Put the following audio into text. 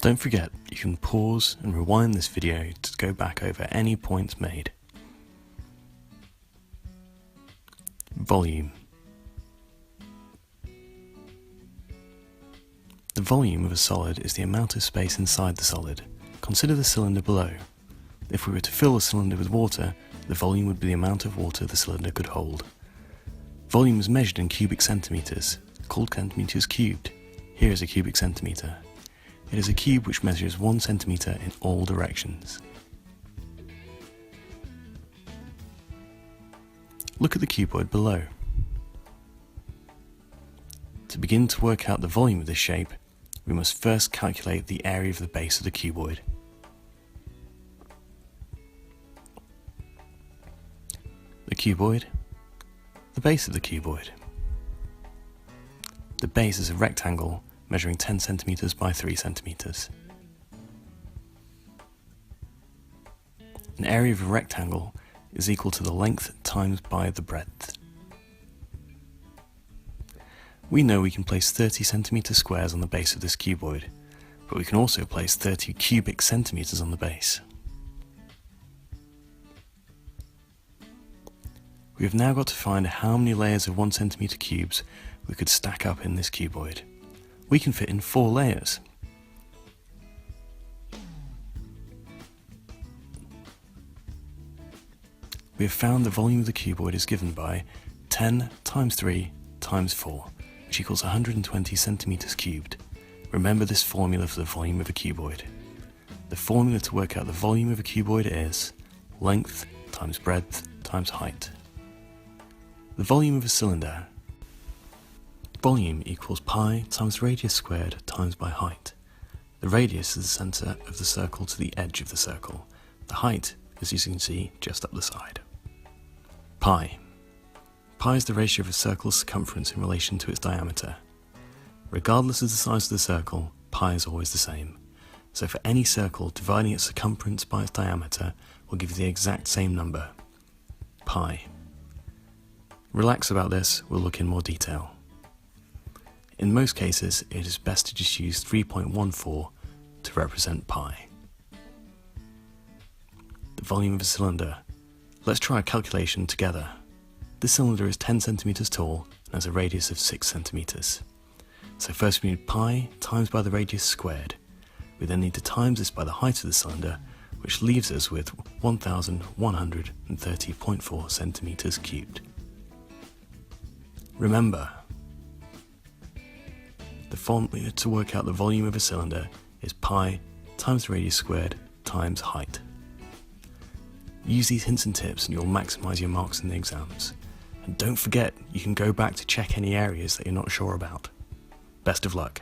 Don't forget, you can pause and rewind this video to go back over any points made. Volume. The volume of a solid is the amount of space inside the solid. Consider the cylinder below. If we were to fill the cylinder with water, the volume would be the amount of water the cylinder could hold. Volume is measured in cubic centimetres, called centimetres cubed. Here is a cubic centimetre. It is a cube which measures 1 centimetre in all directions. Look at the cuboid below. To begin to work out the volume of this shape, we must first calculate the area of the base of the cuboid. The cuboid, the base of the cuboid. The base is a rectangle measuring 10 centimetres by 3 centimetres. An area of a rectangle is equal to the length times by the breadth. We know we can place 30 centimetre squares on the base of this cuboid, but we can also place 30 cubic centimetres on the base. We have now got to find how many layers of 1 centimetre cubes we could stack up in this cuboid. We can fit in 4 layers. We have found the volume of the cuboid is given by 10 times 3 times 4, which equals 120 centimetres cubed. Remember this formula for the volume of a cuboid. The formula to work out the volume of a cuboid is length times breadth times height. The volume of a cylinder. Volume equals pi times radius squared times by height. The radius is the centre of the circle to the edge of the circle. The height, as you can see, just up the side. Pi. Pi is the ratio of a circle's circumference in relation to its diameter. Regardless of the size of the circle, pi is always the same. So for any circle, dividing its circumference by its diameter will give you the exact same number, pi. Relax about this, we'll look in more detail. In most cases, it is best to just use 3.14 to represent pi. The volume of a cylinder. Let's try a calculation together. This cylinder is 10 centimetres tall and has a radius of 6 centimetres. So first we need pi times by the radius squared. We then need to times this by the height of the cylinder, which leaves us with 1130.4 centimetres cubed. Remember, the formula to work out the volume of a cylinder is pi times the radius squared times height. Use these hints and tips and you'll maximise your marks in the exams. And don't forget, you can go back to check any areas that you're not sure about. Best of luck.